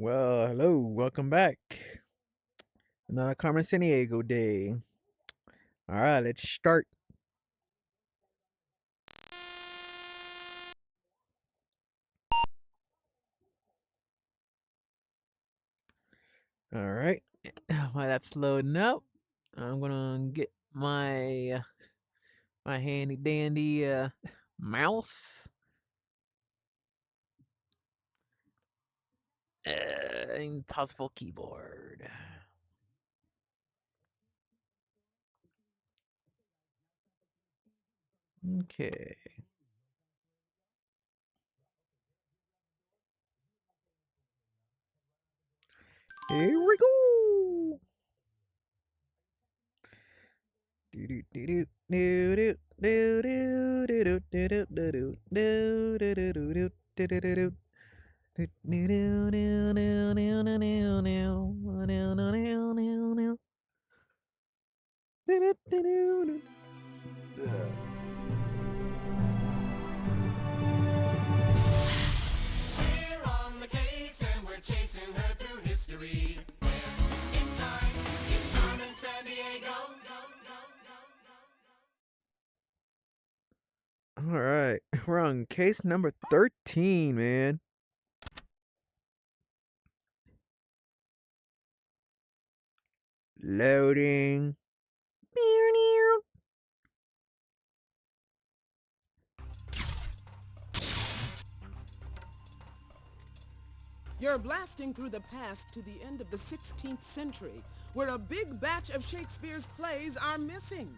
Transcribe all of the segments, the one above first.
Well, hello, welcome back. Another Carmen Sandiego day. All right, let's start. All right, while that's loading up, I'm gonna get my handy dandy mouse, and possible keyboard. Okay, here we go. Do do do do do do do do do do do do do do do do do do do. We're on the case and we're chasing her through history. In time, it's Carmen Sandiego. All right, we're on case number 13, man. Loading. You're blasting through the past to the end of the 16th century, where a big batch of Shakespeare's plays are missing.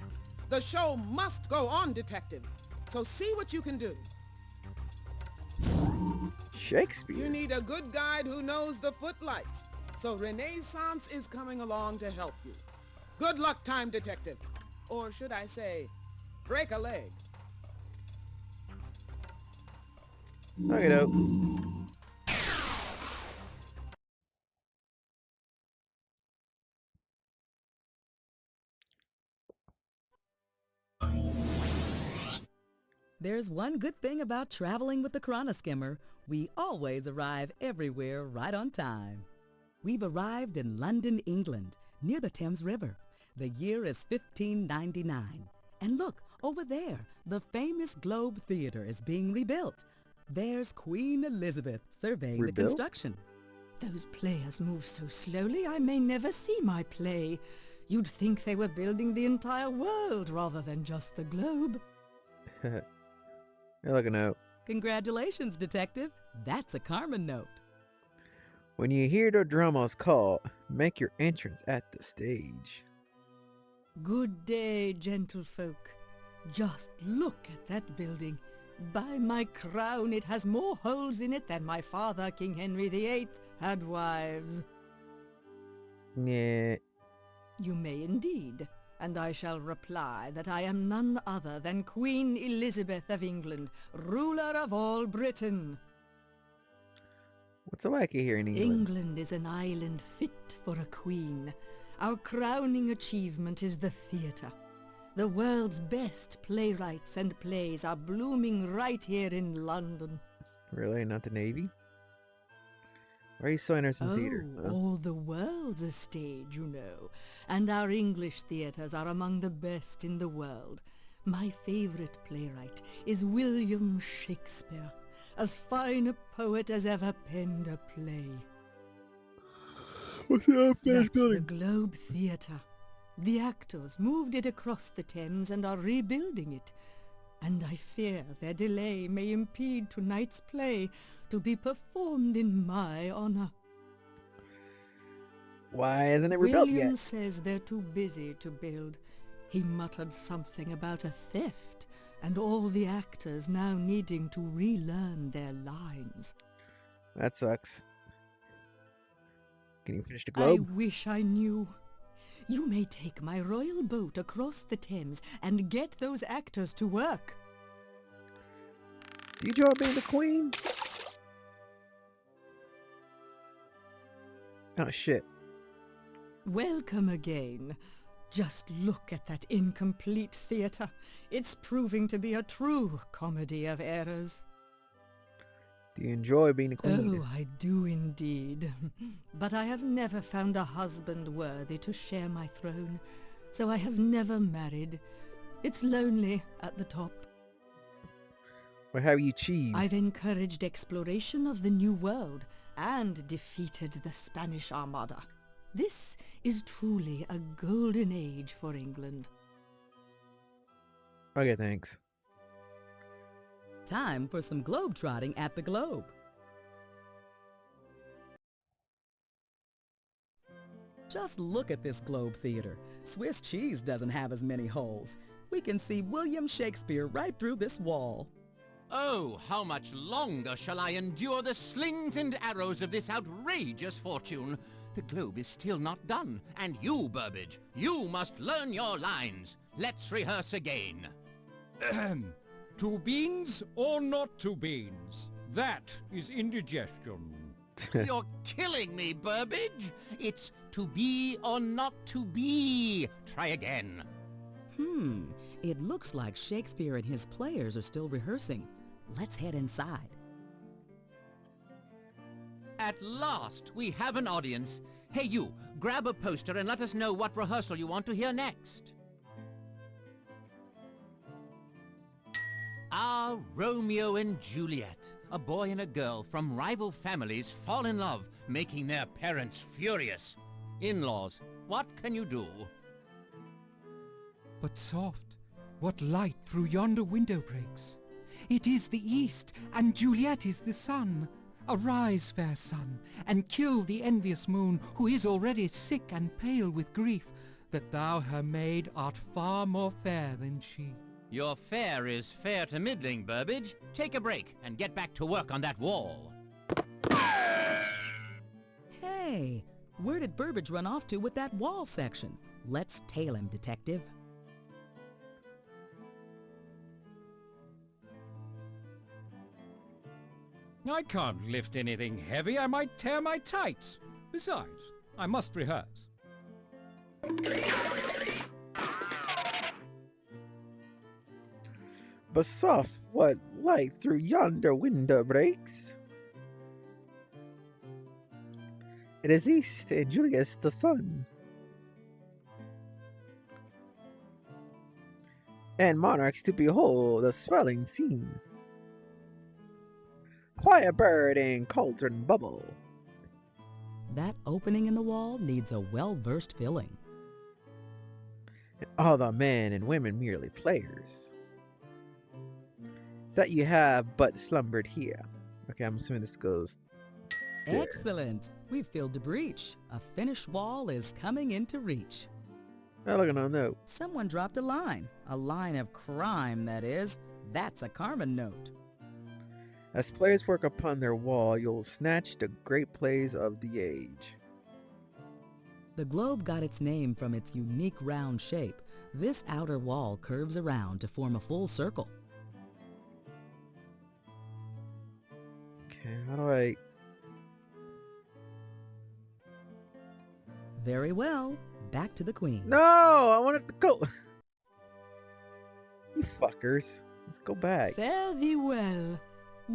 The show must go on, detective. So see what you can do. Shakespeare. You need a good guide who knows the footlights. So Renaissance is coming along to help you. Good luck, time detective. Or should I say, break a leg. Okay, dope. There's one good thing about traveling with the Chronoskimmer. We always arrive everywhere right on time. We've arrived in London, England, near the Thames River. The year is 1599. And look, over there, the famous Globe Theatre is being rebuilt. There's Queen Elizabeth surveying the Rebuilt? construction. Those players move so slowly I may never see my play. You'd think they were building the entire world rather than just the globe. You're looking out. Congratulations, detective. That's a Carmen note. When you hear the drummers call, make your entrance at the stage. Good day, gentlefolk. Just look at that building. By my crown, it has more holes in it than my father, King Henry VIII, had wives. Yeah. You may indeed, and I shall reply that I am none other than Queen Elizabeth of England, ruler of all Britain. What's it like here in England? England is an island fit for a queen. Our crowning achievement is the theatre. The world's best playwrights and plays are blooming right here in London. Really? Not the Navy? Why are you so interested in theater? Huh? All the world's a stage, you know. And our English theatres are among the best in the world. My favorite playwright is William Shakespeare, as fine a poet as ever penned a play. What's the unfinished That's the building? Globe Theatre. The actors moved it across the Thames and are rebuilding it. And I fear their delay may impede tonight's play to be performed in my honor. Why isn't it rebuilt William yet? says they're too busy to build. He muttered something about a theft and all the actors now needing to relearn their lines. That sucks. Can you finish the I globe? wish I knew. You may take my royal boat across the Thames and get those actors to work. Do you enjoy being the queen? Oh shit. Welcome again. Just look at that incomplete theatre. It's proving to be a true comedy of errors. Do you enjoy being a queen? Oh, I do indeed. But I have never found a husband worthy to share my throne, so I have never married. It's lonely at the top. What have you achieved? I've encouraged exploration of the New World and defeated the Spanish Armada. This is truly a golden age for England. Okay, thanks. Time for some globe-trotting at the Globe. Just look at this Globe Theater. Swiss cheese doesn't have as many holes. We can see William Shakespeare right through this wall. Oh, how much longer shall I endure the slings and arrows of this outrageous fortune? The Globe is still not done, and you, Burbage, you must learn your lines. Let's rehearse again. Ahem. 2 beans or not 2 beans? That is indigestion. You're killing me, Burbage. It's to be or not to be. Try again. It looks like Shakespeare and his players are still rehearsing. Let's head inside. At last, we have an audience. Hey, you, grab a poster and let us know what rehearsal you want to hear next. Ah, Romeo and Juliet. A boy and a girl from rival families fall in love, making their parents furious. In-laws, what can you do? But soft, what light through yonder window breaks? It is the east, and Juliet is the sun. Arise, fair sun, and kill the envious moon, who is already sick and pale with grief, that thou her maid art far more fair than she. Your fare is fair to middling, Burbage. Take a break and get back to work on that wall. Hey, where did Burbage run off to with that wall section? Let's tail him, detective. I can't lift anything heavy. I might tear my tights. Besides, I must rehearse. But soft, what light through yonder window breaks? It is east, and Julius the sun. And monarchs to behold the swelling scene. Firebird and cauldron bubble. That opening in the wall needs a well-versed filling. And all the men and women merely players. That you have but slumbered here. Okay, I'm assuming this goes there. Excellent. We've filled the breach. A finished wall is coming into reach. Oh, look at no note. Someone dropped a line. A line of crime, that is. That's a Carmen note. As players work upon their wall, you'll snatch the great plays of the age. The globe got its name from its unique round shape. This outer wall curves around to form a full circle. Okay, how do I... Very well. Back to the queen. No! I wanted to go... You fuckers. Let's go back. Fare thee well.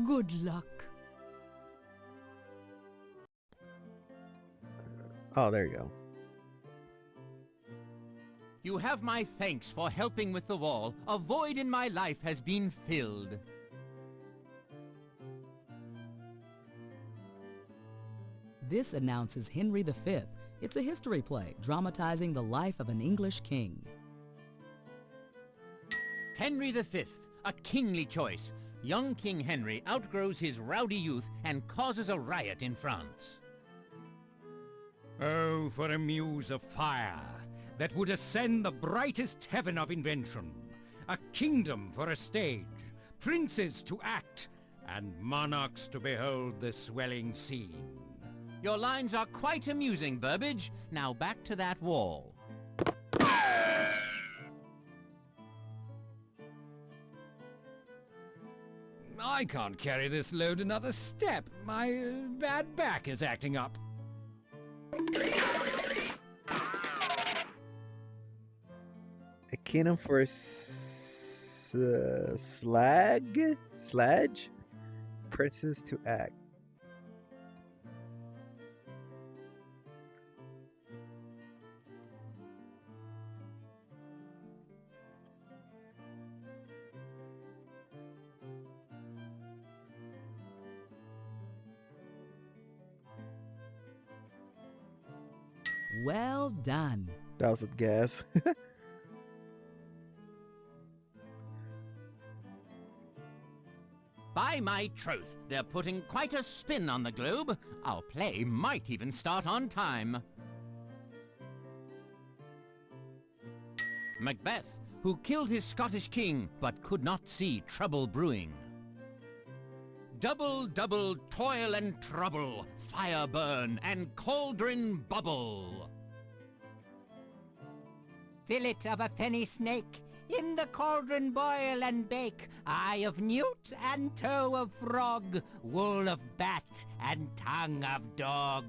Good luck. Oh, there you go. You have my thanks for helping with the wall. A void in my life has been filled. This announces Henry V. It's a history play dramatizing the life of an English king. Henry V, a kingly choice. Young King Henry outgrows his rowdy youth and causes a riot in France. Oh, for a muse of fire that would ascend the brightest heaven of invention. A kingdom for a stage, princes to act, and monarchs to behold the swelling scene. Your lines are quite amusing, Burbage. Now back to that wall. I can't carry this load another step. My bad back is acting up. A cannon for a sledge? princes to act. Well done. That was a gas. By my troth, they're putting quite a spin on the globe. Our play might even start on time. Macbeth, who killed his Scottish king, but could not see trouble brewing. Double, double, toil and trouble, fire burn and cauldron bubble. Fillet of a fenny snake, in the cauldron boil and bake, eye of newt and toe of frog, wool of bat and tongue of dog.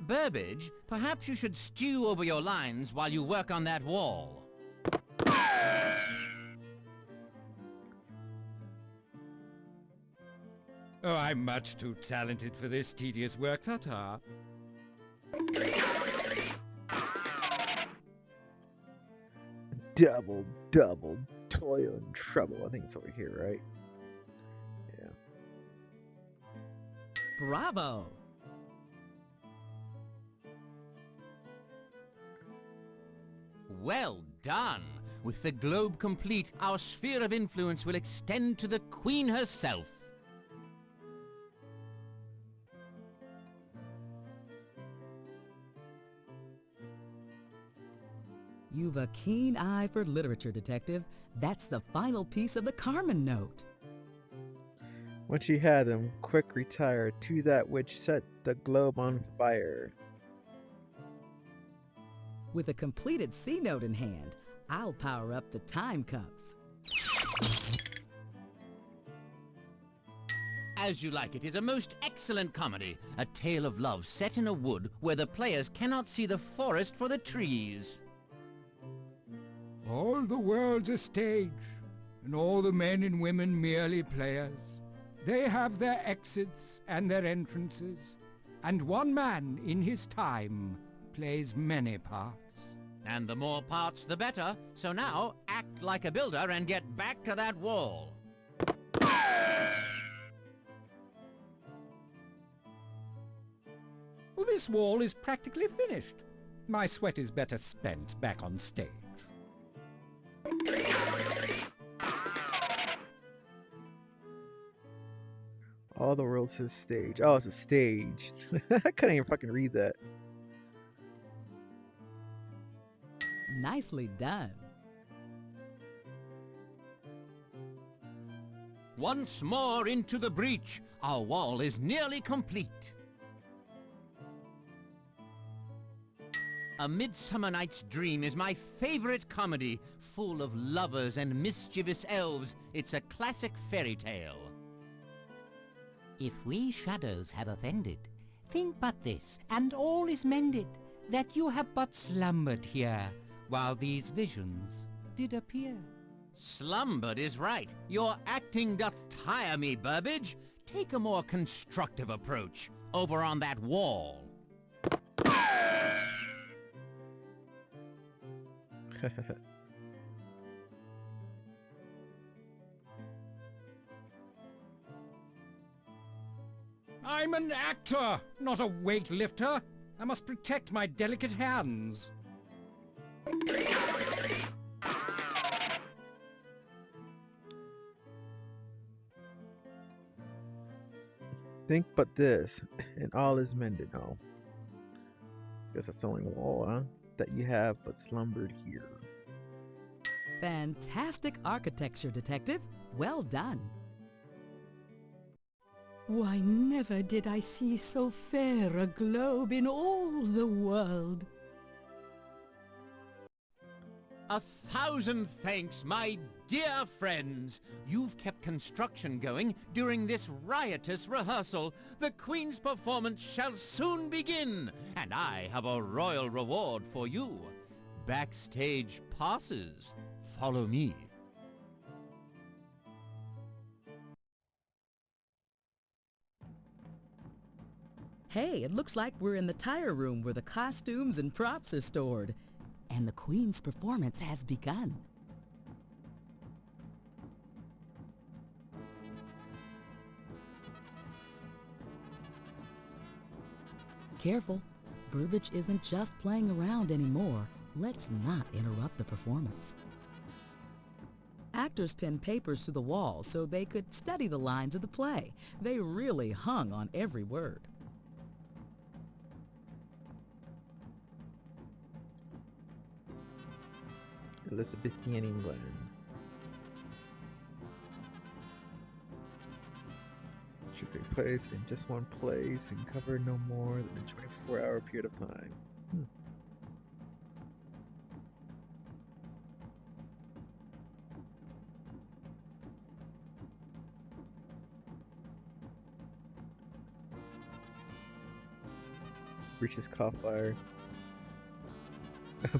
Burbage, perhaps you should stew over your lines while you work on that wall. Oh, I'm much too talented for this tedious work, ta-ta. Double, double, toil and trouble. I think it's over here, right? Yeah. Bravo. Well done! With the globe complete, our sphere of influence will extend to the Queen herself. You've a keen eye for literature, Detective. That's the final piece of the Carmen note. Once you had them, quick retire to that which set the globe on fire. With a completed C note in hand, I'll power up the time cups. As You Like It is a most excellent comedy, a tale of love set in a wood where the players cannot see the forest for the trees. All the world's a stage, and all the men and women merely players. They have their exits and their entrances, and one man in his time plays many parts. And the more parts, the better. So now, act like a builder and get back to that wall. Well, this wall is practically finished. My sweat is better spent back on stage. All the world's his stage. Oh, it's a stage. I couldn't even fucking read that. Nicely done. Once more into the breach. Our wall is nearly complete. A Midsummer Night's Dream is my favorite comedy, full of lovers and mischievous elves. It's a classic fairy tale. If we shadows have offended, think but this, and all is mended, that you have but slumbered here, while these visions did appear. Slumbered is right. Your acting doth tire me, Burbage. Take a more constructive approach over on that wall. I'm an actor, not a weightlifter. I must protect my delicate hands. Think but this, and all is mended. Oh. Guess that's the only wall, huh? That you have but slumbered here. Fantastic architecture, Detective. Well done. Why, never did I see so fair a globe in all the world. 1,000 thanks, my dear friends. You've kept construction going during this riotous rehearsal. The Queen's performance shall soon begin, and I have a royal reward for you. Backstage passes. Follow me. Hey, it looks like we're in the tire room where the costumes and props are stored. And the Queen's performance has begun. Careful, Burbage isn't just playing around anymore. Let's not interrupt the performance. Actors pinned papers to the wall so they could study the lines of the play. They really hung on every word. Elizabethan England. Should take place in just one place and cover no more than a 24-hour period of time. Breaches caught fire.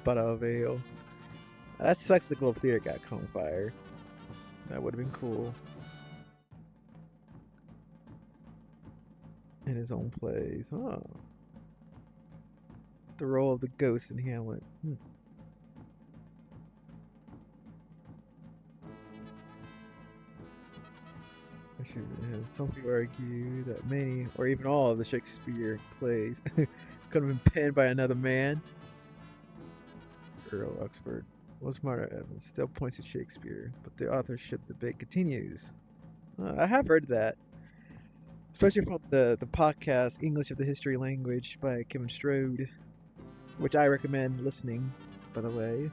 Bottle of ale. That sucks the Globe Theater got caught on fire. That would have been cool. In his own plays. Huh. The role of the ghost in Hamlet. Some people argue that many, or even all, of the Shakespeare plays could have been penned by another man. Earl Oxford. Martyr Evans still points to Shakespeare, but the authorship debate continues. I have heard that, especially from the podcast English of the History Language by Kevin Strode, which I recommend listening, by the way.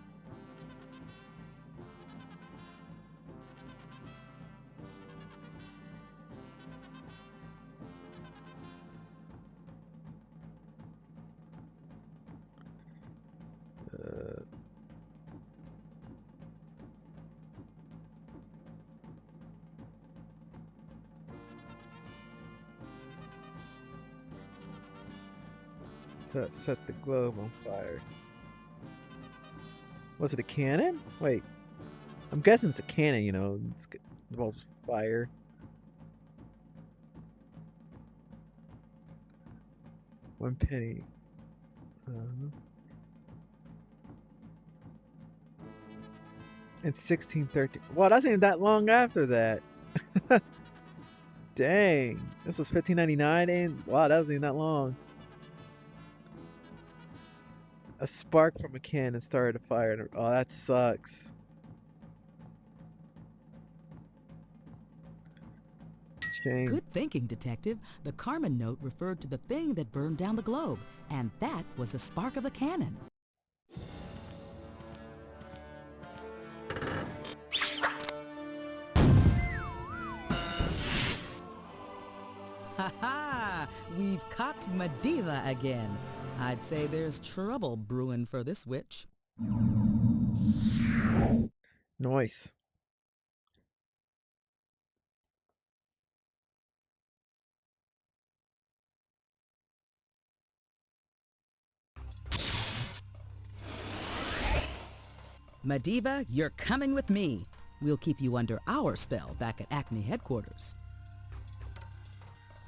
That set the globe on fire. Was it a cannon? Wait. I'm guessing it's a cannon, you know. It involves fire. One penny. In 1613. Wow, that's even that long after that. Dang. This was 1599, and wow, that wasn't even that long. A spark from a cannon started a fire. Oh, that sucks. Shame. Good thinking, Detective. The Carmen note referred to the thing that burned down the globe, and that was the spark of a cannon. Ha ha! We've caught Medeva again. I'd say there's trouble brewing for this witch. Nice. Medeva, you're coming with me. We'll keep you under our spell back at Acme headquarters.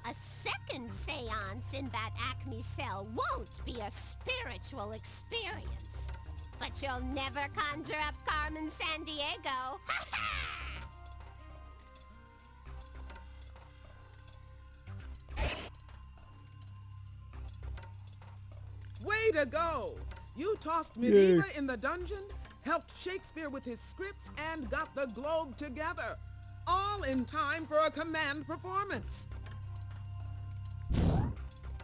A second seance in that Acme cell won't be a spiritual experience. But you'll never conjure up Carmen Sandiego. Ha ha! Way to go! You tossed Medeva in the dungeon, helped Shakespeare with his scripts, and got the globe together. All in time for a command performance.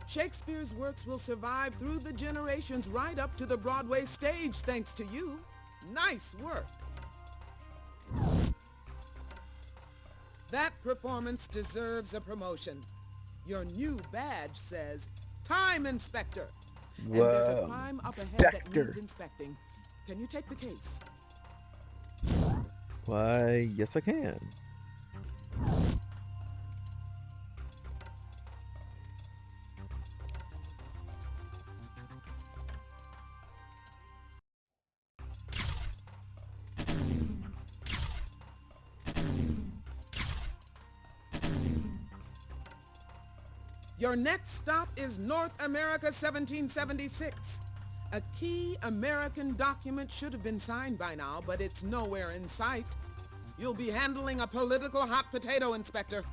Shakespeare's works will survive through the generations right up to the Broadway stage thanks to you. Nice work. That performance deserves a promotion. Your new badge says, Time Inspector. And there's a crime up ahead that needs inspecting. Can you take the case? Why, yes I can. Your next stop is North America 1776. A key American document should have been signed by now, but it's nowhere in sight. You'll be handling a political hot potato, Inspector.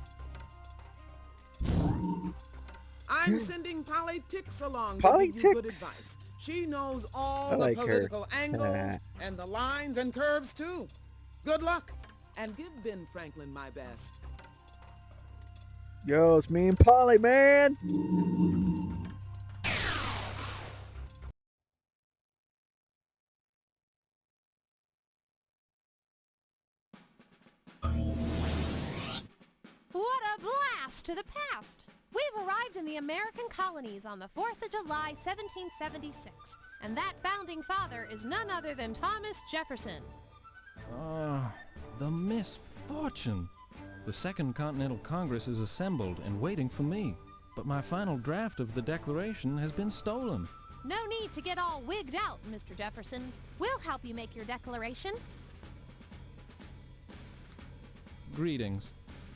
I'm sending Politics along to give you good Politics? advice. She knows all I the like her. political angles and the lines and curves, too. Good luck, and give Ben Franklin my best. Yo, it's me and Polly, man. What a blast to the past! We've arrived in the American colonies on the 4th of July, 1776, and that founding father is none other than Thomas Jefferson. The misfortune. The Second Continental Congress is assembled and waiting for me, but my final draft of the Declaration has been stolen. No need to get all wigged out, Mr. Jefferson. We'll help you make your declaration. Greetings.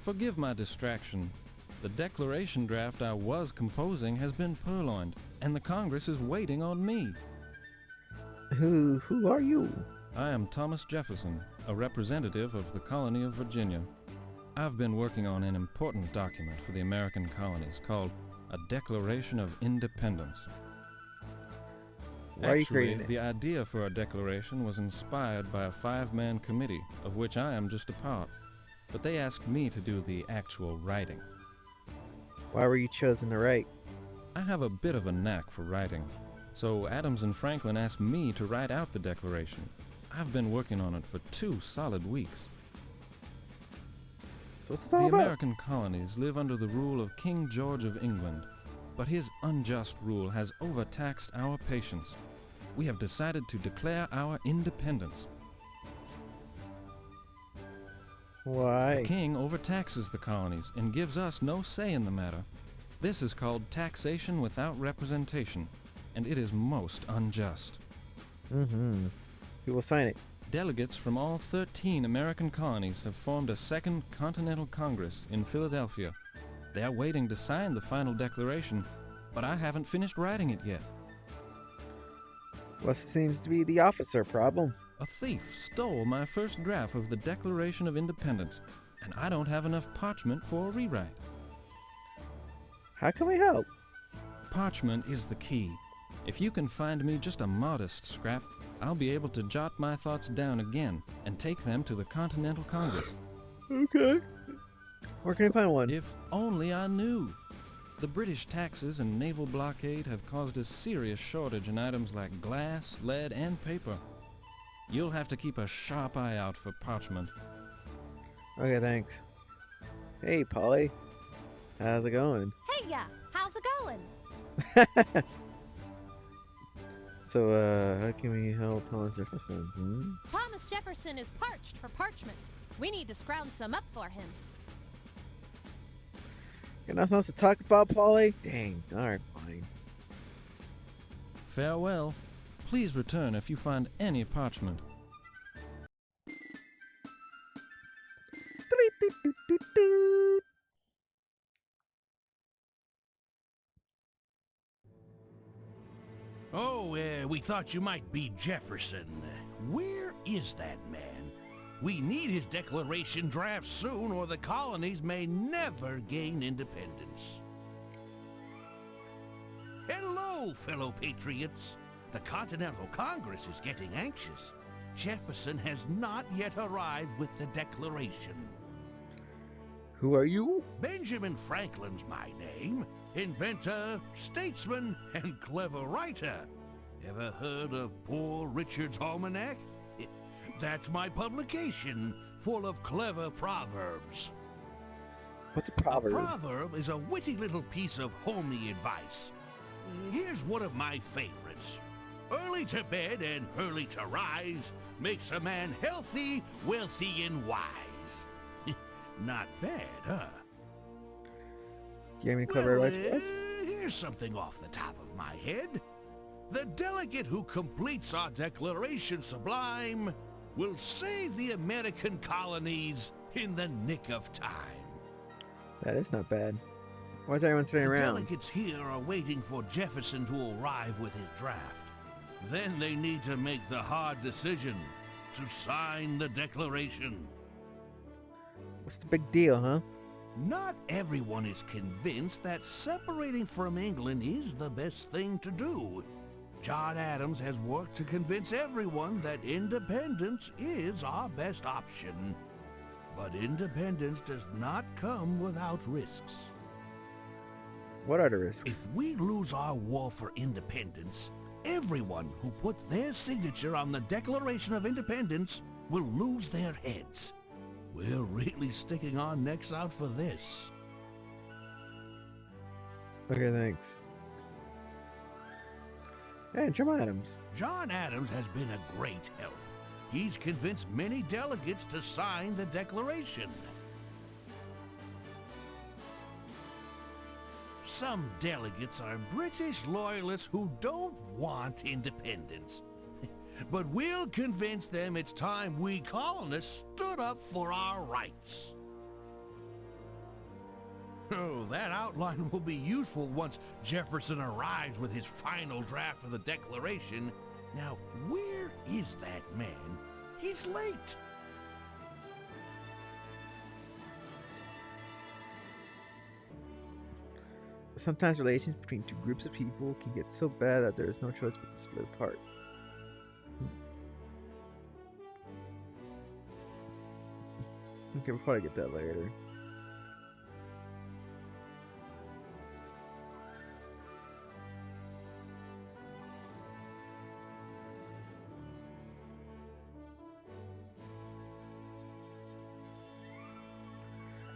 Forgive my distraction. The Declaration draft I was composing has been purloined, and the Congress is waiting on me. Who are you? I am Thomas Jefferson, a representative of the colony of Virginia. I've been working on an important document for the American colonies called a Declaration of Independence. Why are you Actually, creating it? the idea for a declaration was inspired by a 5-man committee, of which I am just a part. But they asked me to do the actual writing. Why were you chosen to write? I have a bit of a knack for writing, so Adams and Franklin asked me to write out the Declaration. I've been working on it for 2 solid weeks. So what's this The all about? American colonies live under the rule of King George of England, but his unjust rule has overtaxed our patience. We have decided to declare our independence. Why? The king overtaxes the colonies and gives us no say in the matter. This is called taxation without representation, and it is most unjust. Mm-hmm. Who will sign it? Delegates from all 13 American colonies have formed a Second Continental Congress in Philadelphia. They are waiting to sign the final declaration, but I haven't finished writing it yet. What seems to be the officer problem? A thief stole my first draft of the Declaration of Independence, and I don't have enough parchment for a rewrite. How can we help? Parchment is the key. If you can find me just a modest scrap, I'll be able to jot my thoughts down again and take them to the Continental Congress. Okay. Where can I find one? If only I knew. The British taxes and naval blockade have caused a serious shortage in items like glass, lead, and paper. You'll have to keep a sharp eye out for parchment. Okay, thanks. Hey, Polly. How's it going? Hey ya, how's it going? So, how can we help Thomas Jefferson? Thomas Jefferson is parched for parchment. We need to scrounge some up for him. Got nothing else to talk about, Polly? Dang. Alright, fine. Farewell. Please return if you find any parchment. Oh, we thought you might be Jefferson. Where is that man? We need his declaration draft soon, or the colonies may never gain independence. Hello, fellow patriots. The Continental Congress is getting anxious. Jefferson has not yet arrived with the declaration. Who are you? Benjamin Franklin's my name. Inventor, statesman, and clever writer. Ever heard of Poor Richard's Almanac? That's my publication, full of clever proverbs. What's a proverb? A proverb is a witty little piece of homey advice. Here's one of my favorites. Early to bed and early to rise makes a man healthy, wealthy, and wise. Not bad, huh? Do you have any clever advice for us? Here's something off the top of my head. The delegate who completes our declaration sublime will save the American colonies in the nick of time. That is not bad. Why is everyone sitting The around? delegates here are waiting for Jefferson to arrive with his draft. Then they need to make the hard decision to sign the Declaration. What's the big deal, huh? Not everyone is convinced that separating from England is the best thing to do. John Adams has worked to convince everyone that independence is our best option. But independence does not come without risks. What are the risks? If we lose our war for independence, everyone who put their signature on the Declaration of Independence will lose their heads. We're really sticking our necks out for this. Okay, thanks. Hey, John Adams. John Adams has been a great help. He's convinced many delegates to sign the Declaration. Some delegates are British loyalists who don't want independence. But we'll convince them it's time we colonists stood up for our rights. Oh, that outline will be useful once Jefferson arrives with his final draft of the Declaration. Now, where is that man? He's late. Sometimes relations between two groups of people can get so bad that there is no choice but to split apart. Okay, we'll probably get that later.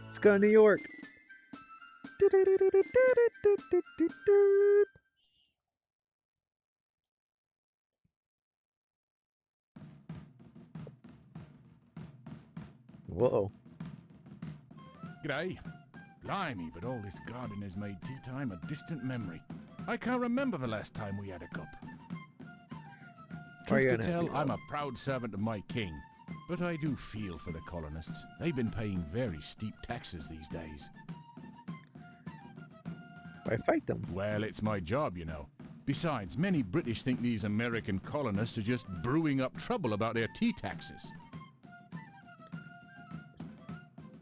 Let's go to New York. Whoa. G'day. Blimey, but all this garden has made tea time a distant memory. I can't remember the last time we had a cup. Why are you Truth to unhappy, tell, I'm Bob? a proud servant of my king. But I do feel for the colonists. They've been paying very steep taxes these days. Why fight them? Well, it's my job, you know. Besides, many British think these American colonists are just brewing up trouble about their tea taxes.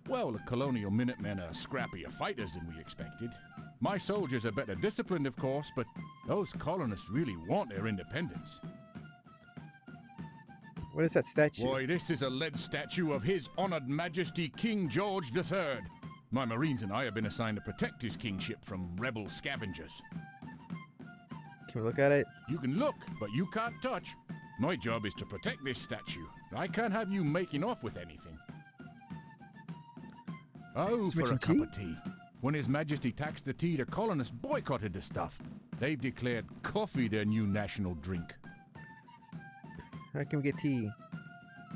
Well, the colonial Minutemen are scrappier fighters than we expected. My soldiers are better disciplined, of course, but those colonists really want their independence. What is that statue? Why, this is a lead statue of His Honoured Majesty King George III. My Marines and I have been assigned to protect his kingship from rebel scavengers. Can we look at it? You can look, but you can't touch. My job is to protect this statue. I can't have you making off with anything. Oh, for a Switching cup tea? of tea. When His Majesty taxed the tea, the colonists boycotted the stuff. They've declared coffee their new national drink. How can we get tea?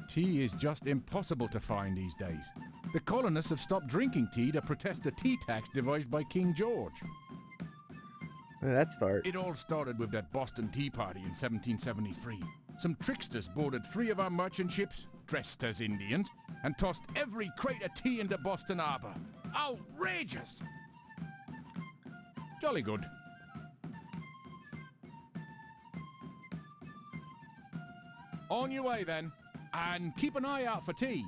Tea is just impossible to find these days. The colonists have stopped drinking tea to protest the tea tax devised by King George. When did that start? It all started with that Boston Tea Party in 1773. Some tricksters boarded 3 of our merchant ships, dressed as Indians, and tossed every crate of tea into Boston Harbor. Outrageous! Jolly good. On your way then, and keep an eye out for tea.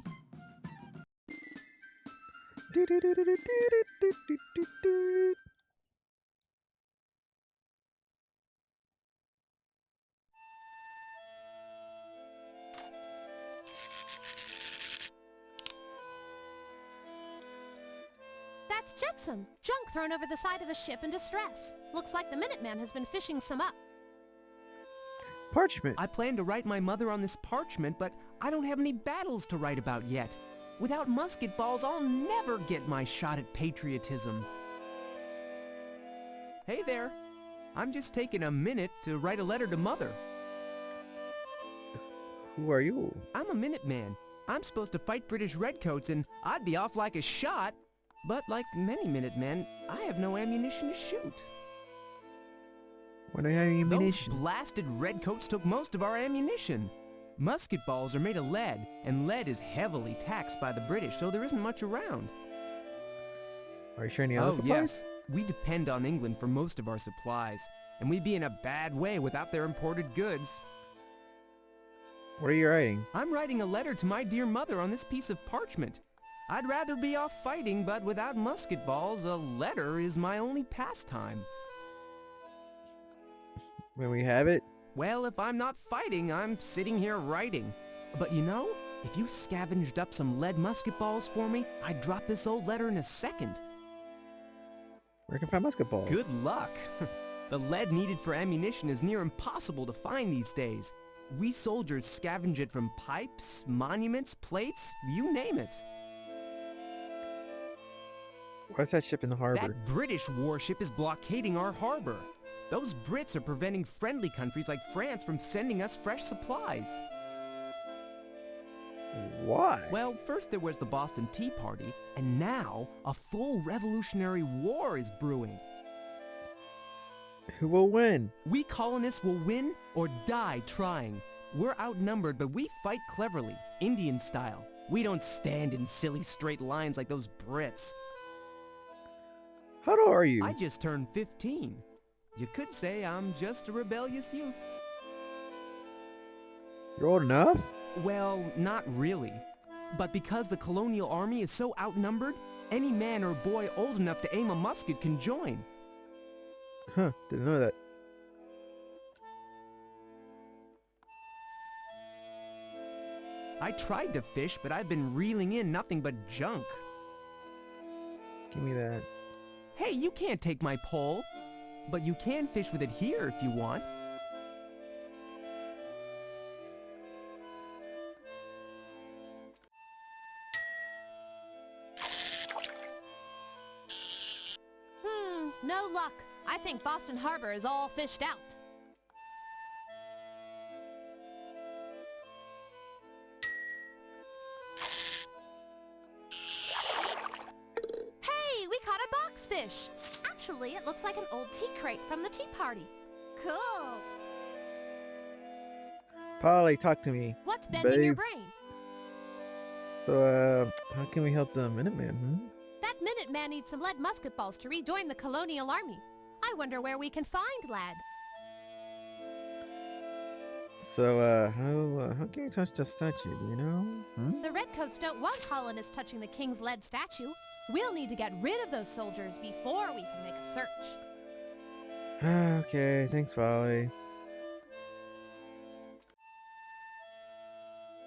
That's jetsam. Junk thrown over the side of a ship in distress. Looks like the Minuteman has been fishing some up. Parchment. I plan to write my mother on this parchment, but I don't have any battles to write about yet. Without musket balls, I'll never get my shot at patriotism. Hey there. I'm just taking a minute to write a letter to Mother. Who are you? I'm a Minuteman. I'm supposed to fight British redcoats, and I'd be off like a shot. But like many Minutemen, I have no ammunition to shoot. Why don't you have any ammunition? Those blasted redcoats took most of our ammunition. Musket balls are made of lead, and lead is heavily taxed by the British, so there isn't much around. Are you sure any other supplies? Yes. We depend on England for most of our supplies, and we'd be in a bad way without their imported goods. What are you writing? I'm writing a letter to my dear mother on this piece of parchment. I'd rather be off fighting, but without musket balls, a letter is my only pastime. When we have it? Well, if I'm not fighting, I'm sitting here writing. But you know, if you scavenged up some lead musket balls for me, I'd drop this old letter in a second. Where can I find musket balls? Good luck. The lead needed for ammunition is near impossible to find these days. We soldiers scavenge it from pipes, monuments, plates, you name it. Why's that ship in the harbor? That British warship is blockading our harbor. Those Brits are preventing friendly countries like France from sending us fresh supplies. Why? Well, first there was the Boston Tea Party, and now a full Revolutionary War is brewing. Who will win? We colonists will win or die trying. We're outnumbered, but we fight cleverly, Indian style. We don't stand in silly straight lines like those Brits. How old are you? I just turned 15. You could say I'm just a rebellious youth. You're old enough? Well, not really. But because the colonial army is so outnumbered, any man or boy old enough to aim a musket can join. Huh, didn't know that. I tried to fish, but I've been reeling in nothing but junk. Give me that. Hey, you can't take my pole. But you can fish with it here if you want. No luck. I think Boston Harbor is all fished out. Hey, we caught a boxfish. Actually, it looks like an old tea crate from the tea party. Cool. Polly, talk to me. What's bending your babe. brain? So, how can we help the Minuteman? That Minuteman needs some lead musket balls to rejoin the colonial army. I wonder where we can find lead. So, how can you touch the statue? Do you know? The Redcoats don't want colonists touching the king's lead statue. We'll need to get rid of those soldiers before we can make a search. Okay, thanks, Polly.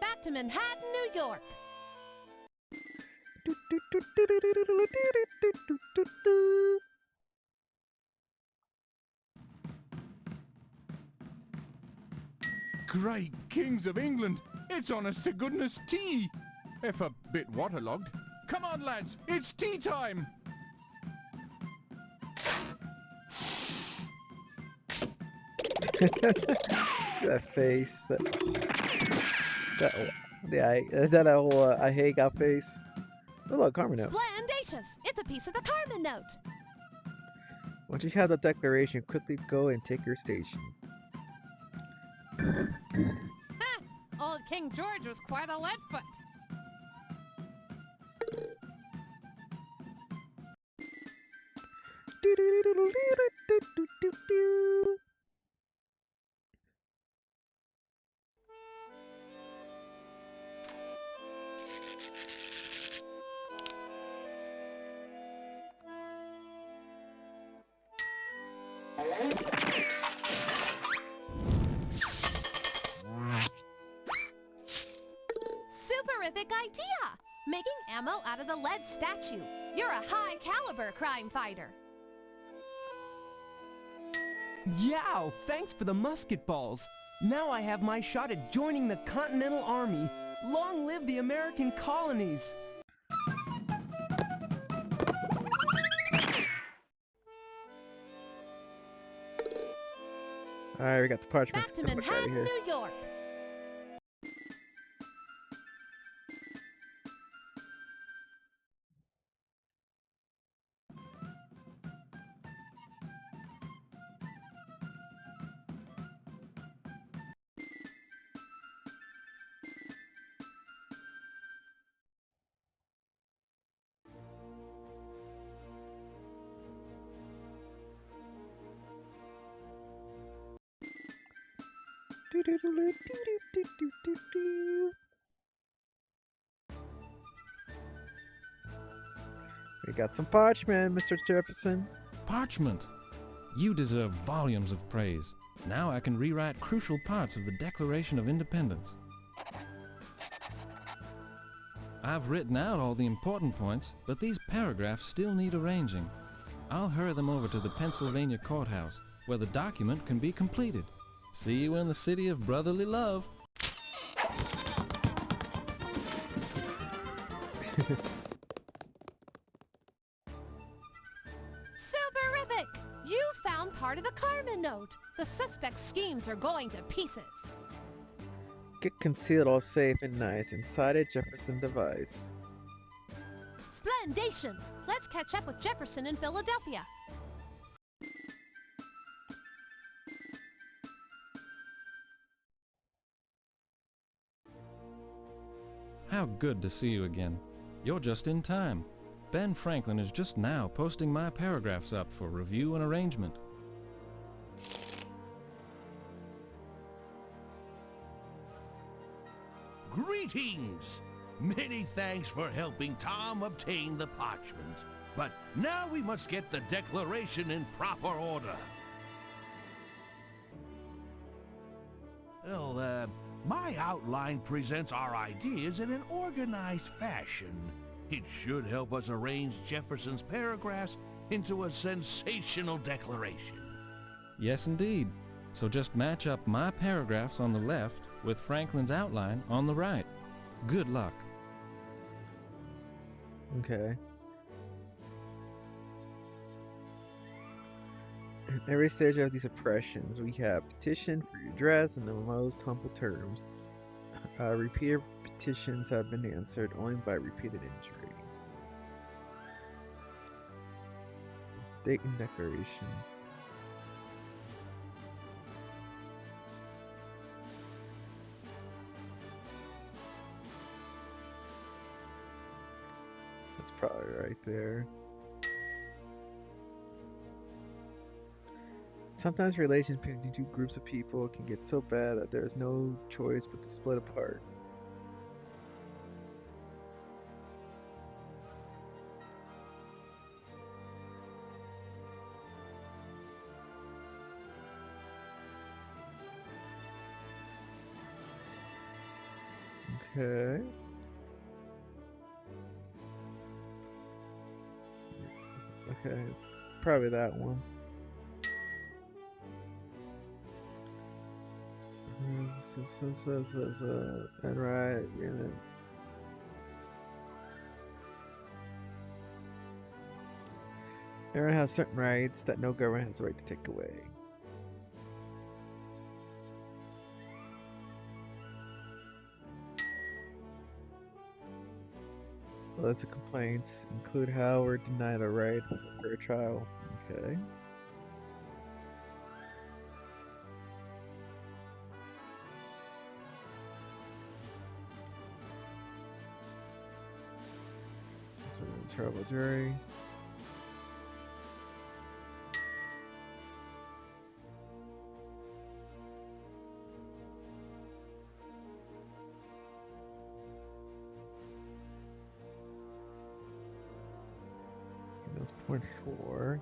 Back to Manhattan, New York. Great kings of England! It's honest to goodness tea! If a bit waterlogged. Come on, lads! It's tea time! That face. That whole I hate got face. Oh, look, Carmen note. Splendacious! It's a piece of the Carmen note. Once you have the declaration, quickly go and take your station. Ha! Old King George was quite a leadfoot. Superific idea! Making ammo out of the lead statue. You're a high caliber crime fighter. Yow! Thanks for the musket balls. Now I have my shot at joining the Continental Army. Long live the American colonies! Alright, we got the parchment. Back to Get the fuck out of Manhattan, here. New York. We got some parchment, Mr. Jefferson. Parchment! You deserve volumes of praise. Now I can rewrite crucial parts of the Declaration of Independence. I've written out all the important points, but these paragraphs still need arranging. I'll hurry them over to the Pennsylvania courthouse, where the document can be completed. See you in the city of brotherly love. Superific! You found part of the Carmen note. The suspect's schemes are going to pieces. Get concealed all safe and nice inside a Jefferson device. Splendation! Let's catch up with Jefferson in Philadelphia. How good to see you again. You're just in time. Ben Franklin is just now posting my paragraphs up for review and arrangement. Greetings! Many thanks for helping Tom obtain the parchment. But now we must get the declaration in proper order. Well, my outline presents our ideas in an organized fashion. It should help us arrange Jefferson's paragraphs into a sensational declaration. Yes, indeed. So just match up my paragraphs on the left with Franklin's outline on the right. Good luck. Okay. In every stage of these oppressions, we have petition for your dress in the most humble terms. Repeated petitions have been answered only by repeated injury. Date and declaration. That's probably right there. Sometimes relations between two groups of people can get so bad that there is no choice but to split apart. Okay. Okay, it's probably that one. And right, yeah. Everyone has certain rights that no government has the right to take away. The list of complaints include how we're denied a right for a fair trial. Okay. Terrible jury. That's point 4.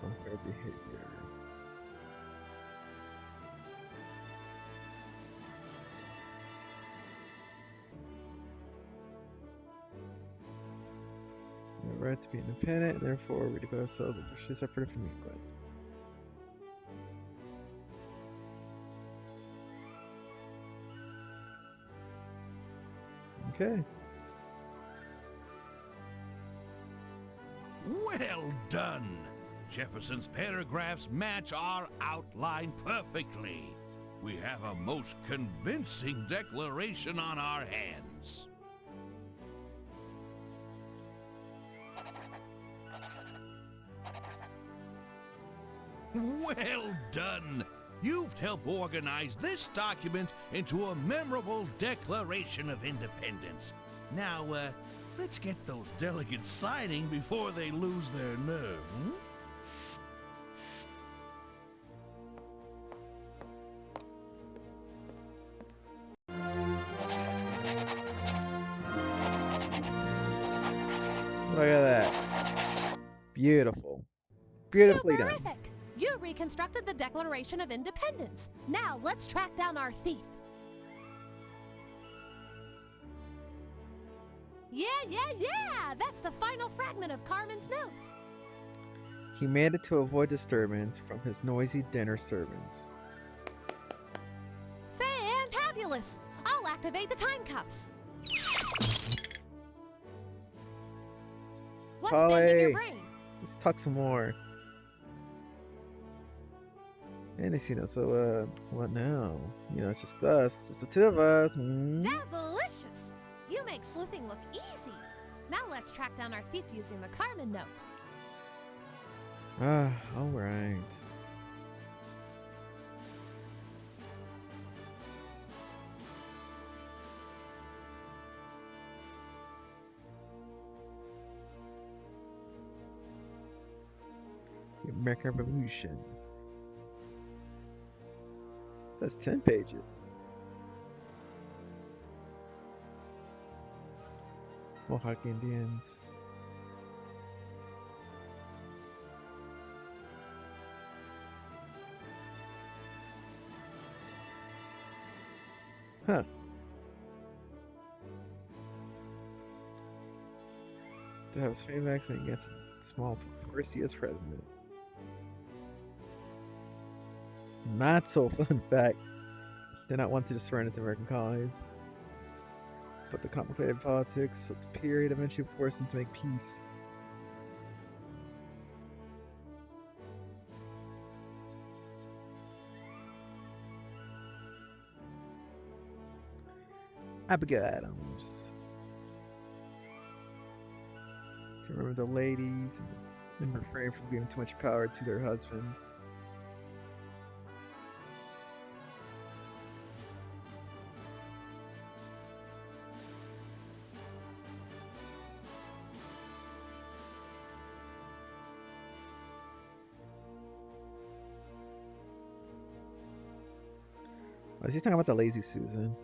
Unfair behavior. We have a right to be independent, and therefore we declare ourselves officially separate from England. Okay. Well done! Jefferson's paragraphs match our outline perfectly. We have a most convincing declaration on our hands. Well done! You've helped organize this document into a memorable Declaration of Independence. Now, let's get those delegates signing before they lose their nerve, hmm? Look at that. Beautiful. Beautifully done. Superific! You reconstructed the Declaration of Independence. Now let's track down our thief. Yeah! That's the final fragment of Carmen's note. He made it to avoid disturbance from his noisy dinner servants. Fantabulous! I'll activate the time cuffs. What's bending your brain? Let's talk some more. And it's, so, what now? It's just us. Just the two of us. Dazzalicious! You make sleuthing look easy. Now let's track down our thief using the Carmen note. Alright. The American Revolution. That's 10 pages. Mohawk Indians. Huh. To have his famous vaccine against smallpox. First U.S. president. Not so fun fact. Did not want to surrender to American colonies. But the complicated politics of the period eventually forced him to make peace. Abigail Adams. To remember the ladies and refrain from giving too much power to their husbands. Oh, he's talking about the lazy Susan.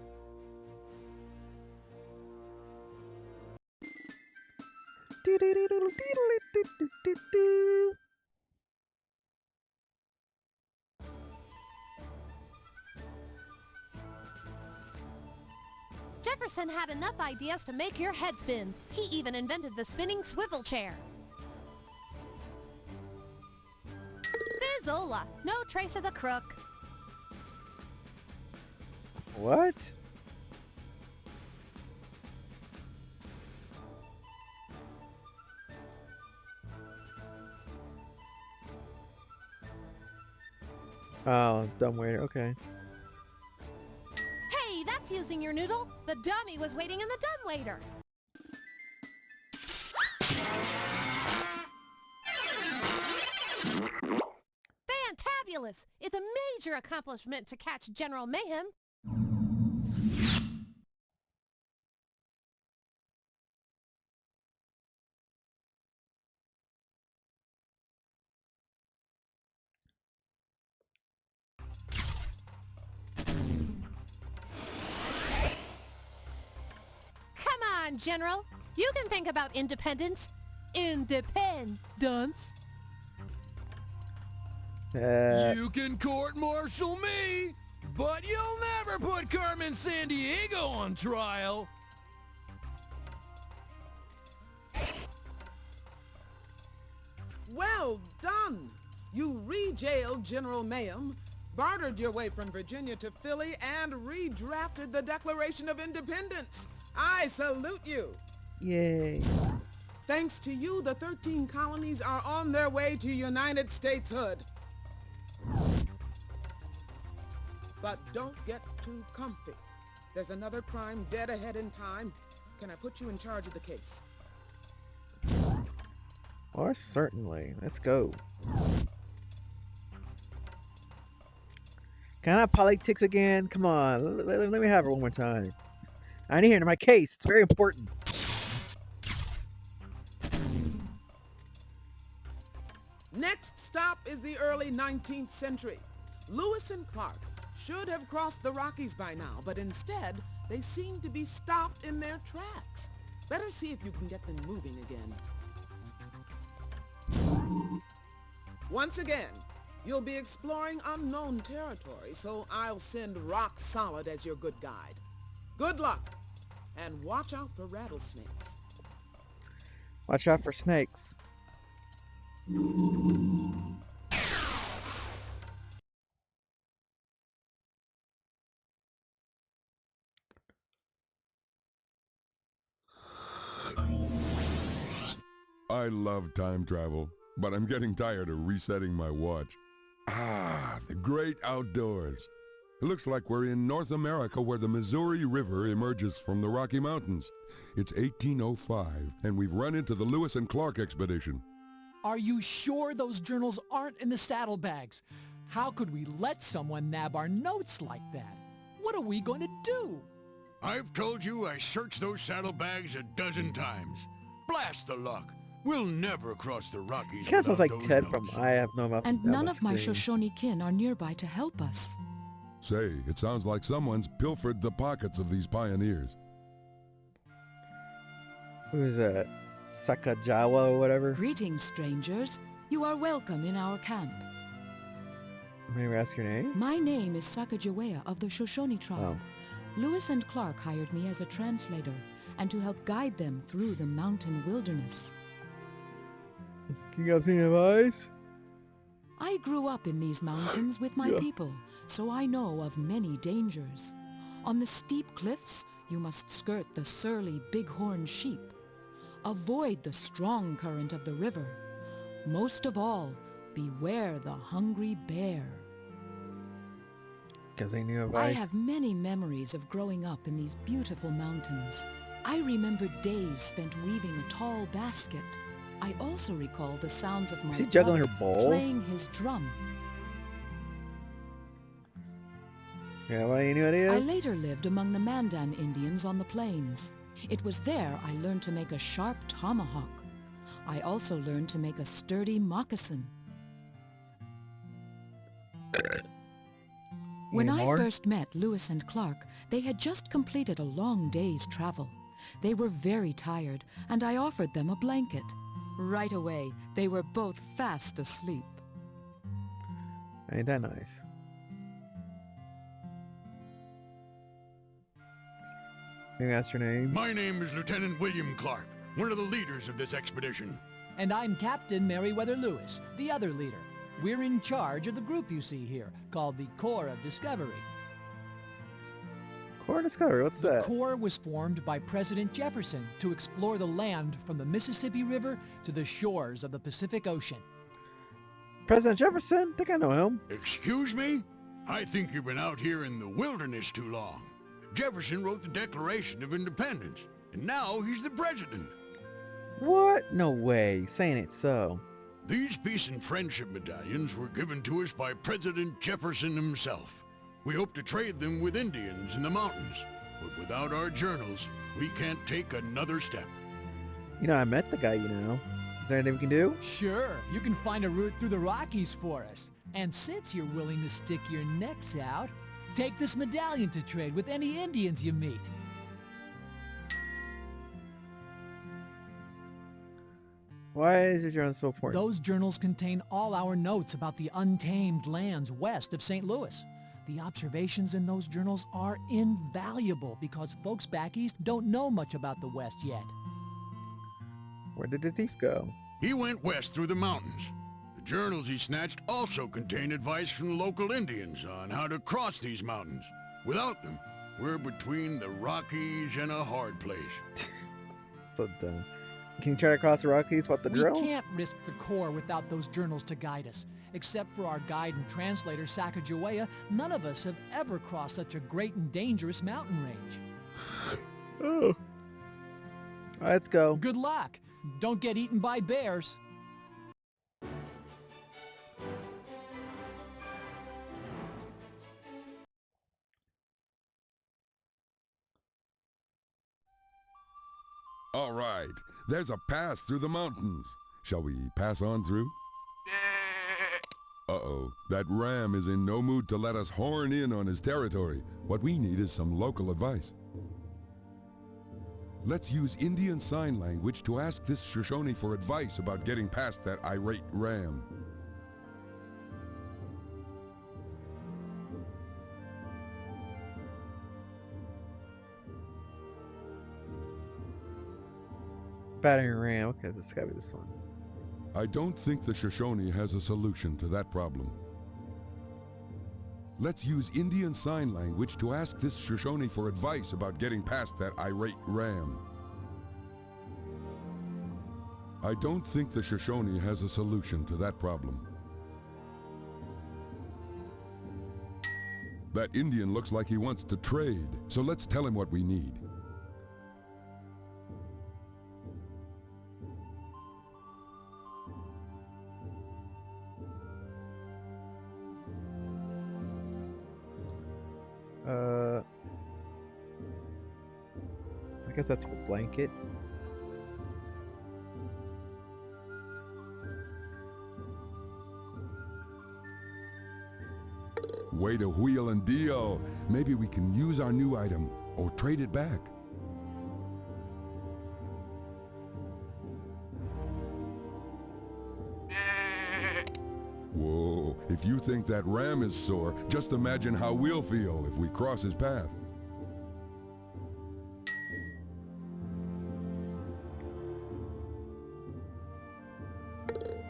Jefferson had enough ideas to make your head spin. He even invented the spinning swivel chair. Fizzola, no trace of the crook. What? Oh, dumb waiter. Okay. Hey, that's using your noodle. The dummy was waiting in the dumb waiter. Fantabulous! It's a major accomplishment to catch General Mayhem. Come on, General. You can think about independence. Independence. You can court-martial me, but you'll never put Carmen Sandiego on trial. Well done! You re-jailed General Mayhem, bartered your way from Virginia to Philly, and redrafted the Declaration of Independence. I salute you! Yay. Thanks to you, the 13 colonies are on their way to United Stateshood. But don't get too comfy. There's another crime dead ahead in time. Can I put you in charge of the case? Or certainly. Let's go. Can I have politics again? Come on. Let me have it one more time. I need to hear my case. It's very important. Next stop is the early 19th century. Lewis and Clark should have crossed the Rockies by now, but instead, they seem to be stopped in their tracks. Better see if you can get them moving again. Once again, you'll be exploring unknown territory, so I'll send Rock Solid as your good guide. Good luck, and watch out for rattlesnakes. Watch out for snakes. I love time travel, but I'm getting tired of resetting my watch. Ah, the great outdoors. It looks like we're in North America where the Missouri River emerges from the Rocky Mountains. It's 1805, and we've run into the Lewis and Clark expedition. Are you sure those journals aren't in the saddlebags? How could we let someone nab our notes like that? What are we going to do? I've told you I searched those saddlebags a dozen times. Blast the luck. We'll never cross the Rockies. He kind of sounds like without Ted those from notes. I Have No Mouth. And none of my Shoshone kin are nearby to help us. Say, it sounds like someone's pilfered the pockets of these pioneers. Who's that? Sakajawa or whatever? Greetings, strangers. You are welcome in our camp. May I ask your name? My name is Sacagawea of the Shoshone tribe. Oh. Lewis and Clark hired me as a translator and to help guide them through the mountain wilderness. Can you guys see any advice? I grew up in these mountains with my people, so I know of many dangers. On the steep cliffs, you must skirt the surly bighorn sheep. Avoid the strong current of the river. Most of all, beware the hungry bear. Guys, any new I advice? have many memories of growing up in these beautiful mountains. I remember days spent weaving a tall basket. I also recall the sounds of my Is he juggling brother her balls? playing his drum. Yeah, what any new I ideas? later lived among the Mandan Indians on the plains. It was there I learned to make a sharp tomahawk. I also learned to make a sturdy moccasin. When Any I more? first met Lewis and Clark, they had just completed a long day's travel. They were very tired, and I offered them a blanket. Right away, they were both fast asleep. Ain't that nice? May I ask your name? My name is Lieutenant William Clark, one of the leaders of this expedition. And I'm Captain Meriwether Lewis, the other leader. We're in charge of the group you see here, called the Corps of Discovery. Corps Discovery, what's that? The Corps was formed by President Jefferson to explore the land from the Mississippi River to the shores of the Pacific Ocean. President Jefferson? Think I know him. Excuse me? I think you've been out here in the wilderness too long. Jefferson wrote the Declaration of Independence, and now he's the president. What? No way. Saying it so. These peace and friendship medallions were given to us by President Jefferson himself. We hope to trade them with Indians in the mountains, but without our journals, we can't take another step. You know, I met the guy, you know. Is there anything we can do? Sure, you can find a route through the Rockies for us. And since you're willing to stick your necks out, take this medallion to trade with any Indians you meet. Why is your journal so important? Those journals contain all our notes about the untamed lands west of St. Louis. The observations in those journals are invaluable because folks back east don't know much about the West yet. Where did the thief go? He went west through the mountains. The journals he snatched also contain advice from the local Indians on how to cross these mountains. Without them, we're between the Rockies and a hard place. So dumb. Can you try to cross the Rockies without the We drills? can't risk the Corps without those journals to guide us. Except for our guide and translator, Sacagawea, none of us have ever crossed such a great and dangerous mountain range. Oh. All right, let's go. Good luck. Don't get eaten by bears. All right, there's a pass through the mountains. Shall we pass on through? Uh-oh, that ram is in no mood to let us horn in on his territory. What we need is some local advice. Let's use Indian Sign Language to ask this Shoshone for advice about getting past that irate ram. Battering ram. Okay, this gotta be this one. I don't think the Shoshone has a solution to that problem. Let's use Indian Sign Language to ask this Shoshone for advice about getting past that irate ram. I don't think the Shoshone has a solution to that problem. That Indian looks like he wants to trade, so let's tell him what we need. I guess that's for blanket. Way to wheel and deal. Maybe we can use our new item or trade it back. Whoa, if you think that ram is sore, just imagine how we'll feel if we cross his path.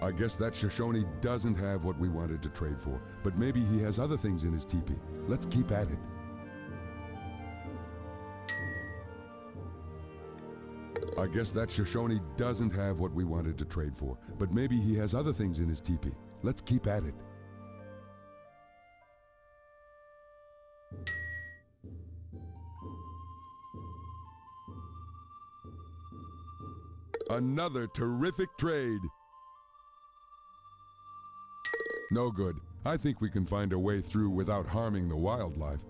I guess that Shoshone doesn't have what we wanted to trade for, but maybe he has other things in his teepee. Let's keep at it. I guess that Shoshone doesn't have what we wanted to trade for, but maybe he has other things in his teepee. Let's keep at it. Another terrific trade. No good. I think we can find a way through without harming the wildlife.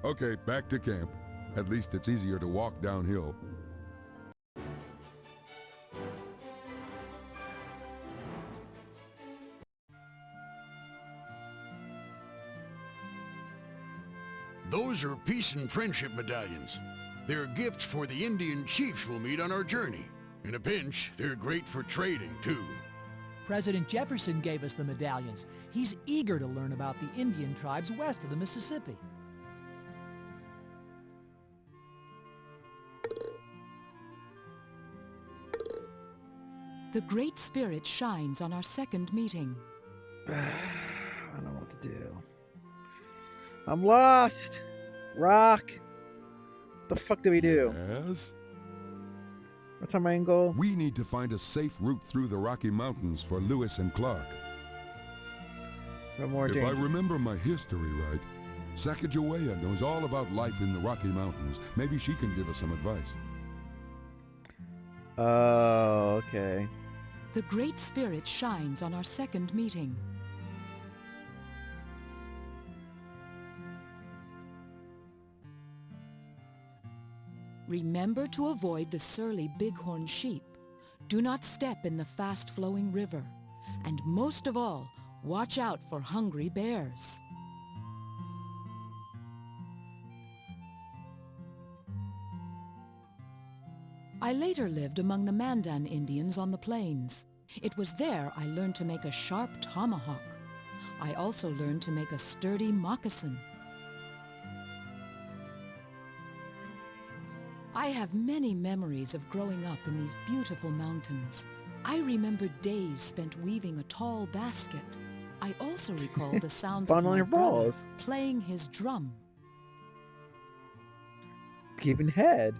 Okay, back to camp. At least it's easier to walk downhill. Those are peace and friendship medallions. They're gifts for the Indian chiefs we'll meet on our journey. In a pinch, they're great for trading, too. President Jefferson gave us the medallions. He's eager to learn about the Indian tribes west of the Mississippi. The Great Spirit shines on our second meeting. I don't know what to do. I'm lost. Rock. What the fuck do we do? Yes? What's our main goal? We need to find a safe route through the Rocky Mountains for Lewis and Clark. No more If I danger. remember my history right, Sacagawea knows all about life in the Rocky Mountains. Maybe she can give us some advice. Oh, okay. The Great Spirit shines on our second meeting. Remember to avoid the surly bighorn sheep. Do not step in the fast-flowing river. And most of all, watch out for hungry bears. I later lived among the Mandan Indians on the plains. It was there I learned to make a sharp tomahawk. I also learned to make a sturdy moccasin. I have many memories of growing up in these beautiful mountains. I remember days spent weaving a tall basket. I also recall the sounds of Fun on my your brother balls. playing his drum. Giving head.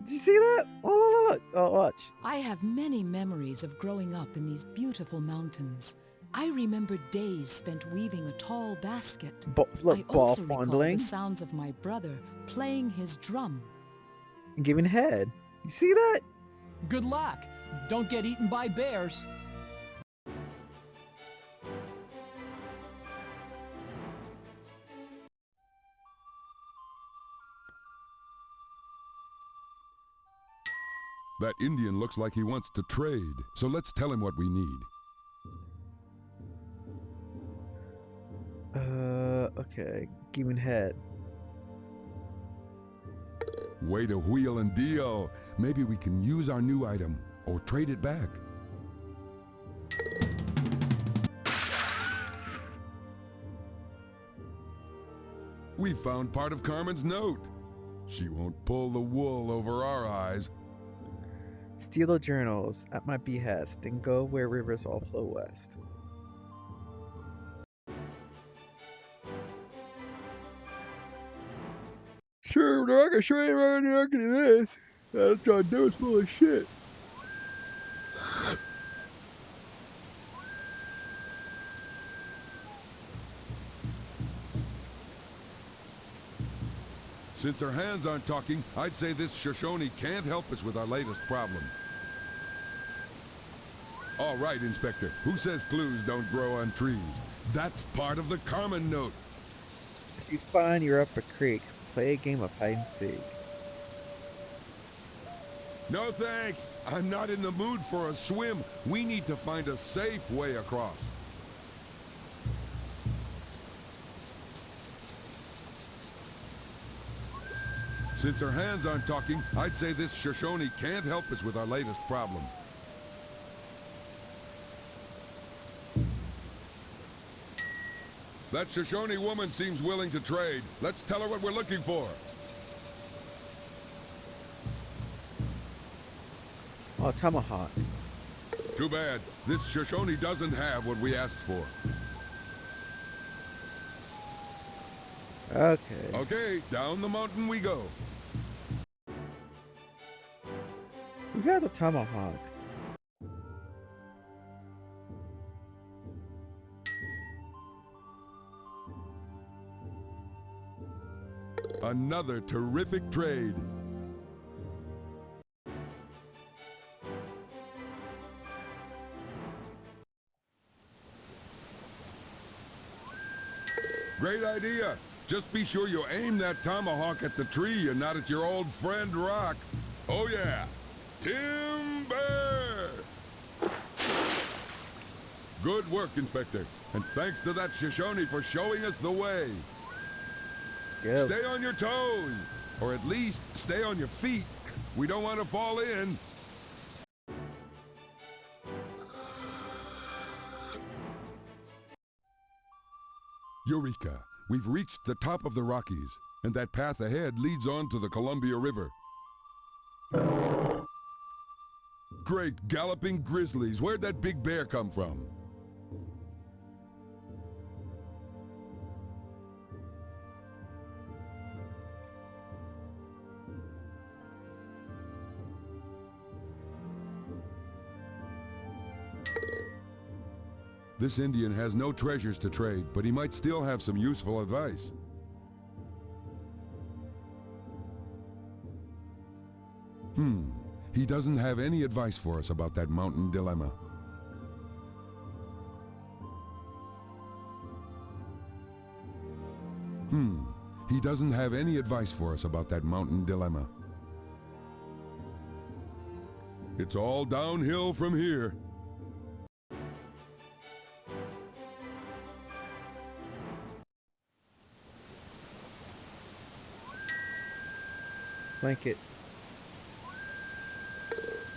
Did you see that? Oh, look. Oh, watch. I have many memories of growing up in these beautiful mountains. I remember days spent weaving a tall basket. Look, I ball also recall fondling. the sounds of my brother playing his drum. And giving head. You see that? Good luck. Don't get eaten by bears. That Indian looks like he wants to trade, so let's tell him what we need. Okay. Giving head. Way to wheel and deal. Maybe we can use our new item or trade it back. We found part of Carmen's note. She won't pull the wool over our eyes. Steal the journals at my behest, and go where rivers all flow west. Sure, they're not gonna show you around the arc of this. That John Doe is full of shit. Since her hands aren't talking, I'd say this Shoshone can't help us with our latest problem. All right, Inspector. Who says clues don't grow on trees? That's part of the Carmen note. If you find you're up a creek, play a game of hide and seek. No thanks. I'm not in the mood for a swim. We need to find a safe way across. Since her hands aren't talking, I'd say this Shoshone can't help us with our latest problem. That Shoshone woman seems willing to trade. Let's tell her what we're looking for. Oh, tomahawk. Too bad. This Shoshone doesn't have what we asked for. Okay. Okay, down the mountain we go. We got the tomahawk. Another terrific trade. Great idea. Just be sure you aim that tomahawk at the tree and not at your old friend Rock. Oh yeah. Timber! Good work, Inspector. And thanks to that Shoshone for showing us the way. Go. Stay on your toes. Or at least stay on your feet. We don't want to fall in. Eureka! We've reached the top of the Rockies, and that path ahead leads on to the Columbia River. Great galloping grizzlies! Where'd that big bear come from? This Indian has no treasures to trade, but he might still have some useful advice. He doesn't have any advice for us about that mountain dilemma. He doesn't have any advice for us about that mountain dilemma. It's all downhill from here. Blanket.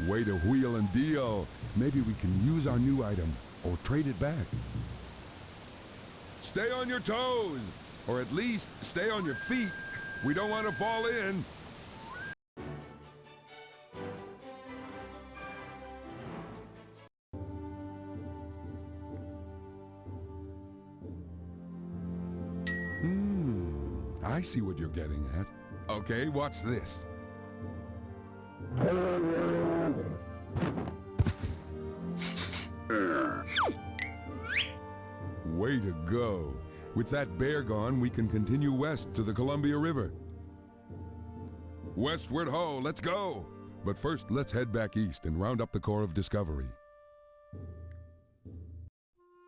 Way to wheel and deal. Maybe we can use our new item, or trade it back. Stay on your toes, or at least stay on your feet. We don't want to fall in. I see what you're getting at. Okay, watch this. Way to go. With that bear gone, we can continue west to the Columbia River. Westward ho, let's go! But first, let's head back east and round up the core of Discovery.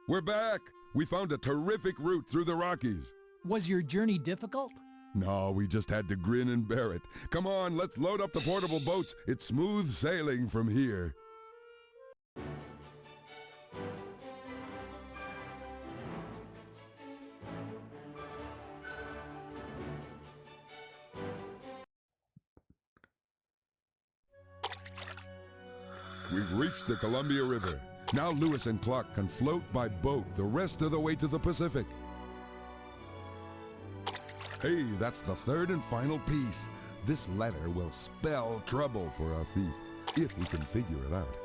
We're back! We found a terrific route through the Rockies. Was your journey difficult? No, we just had to grin and bear it. Come on, let's load up the portable boats. It's smooth sailing from here. We've reached the Columbia River. Now Lewis and Clark can float by boat the rest of the way to the Pacific. Hey, that's the third and final piece. This letter will spell trouble for our thief, if we can figure it out.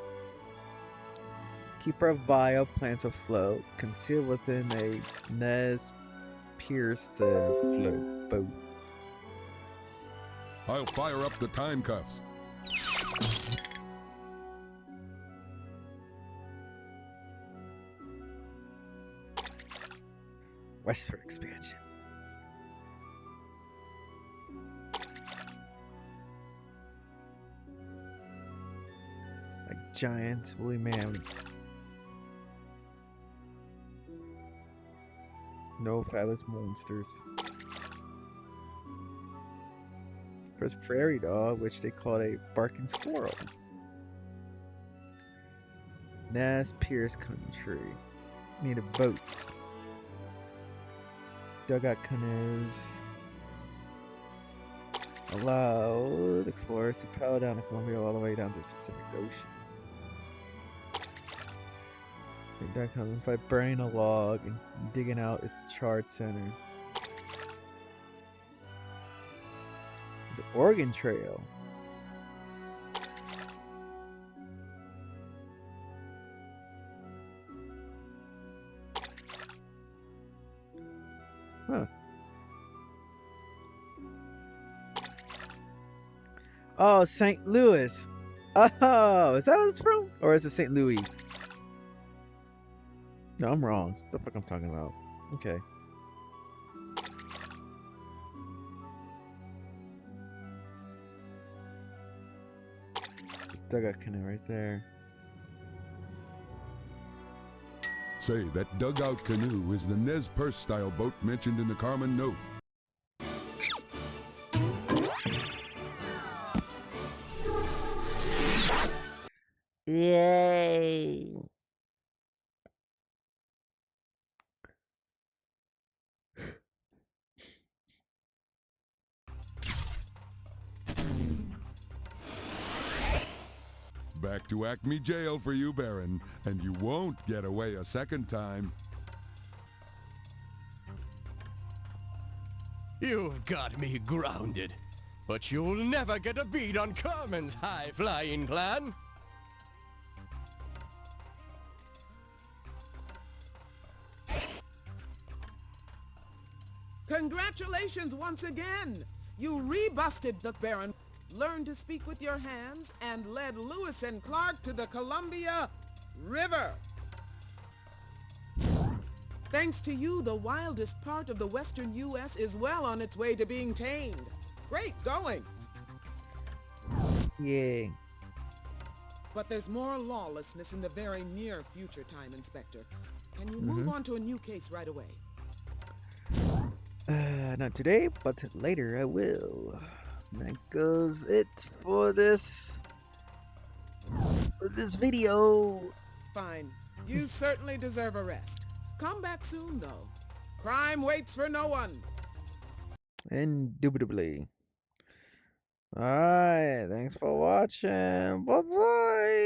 Keep our vile plants afloat, concealed within a Nez Pierce float boat. I'll fire up the time cuffs. Westward expansion. Like giant woolly mammoths. No feathers monsters. First prairie dog, which they called a barking squirrel. Nez Pierce country. Needed boats. Dugout canoes. Allowed explorers to paddle down the Columbia all the way down to the Pacific Ocean. That comes by burning a log and digging out its charred center. The Oregon Trail. Huh. Oh, St. Louis. Oh, is that what it's from? Or is it St. Louis? No, I'm wrong. What the fuck I'm talking about? Okay. It's a dugout canoe right there. Say, that dugout canoe is the Nez Perce style boat mentioned in the Carmen note. Yay! Back to Acme Jail for you, Baron, and you won't get away a second time. You've got me grounded, but you'll never get a beat on Carmen's high-flying plan. Congratulations once again! You rebusted the Baron, learned to speak with your hands, and led Lewis and Clark to the Columbia River. Thanks to you, the wildest part of the western U.S. is well on its way to being tamed. Great going! Yay. But there's more lawlessness in the very near future, Time Inspector. Can you move on to a new case right away? Not today, but later I will. That goes it for this video. Fine. You certainly deserve a rest. Come back soon, though. Crime waits for no one. Indubitably. Alright, thanks for watching. Bye-bye.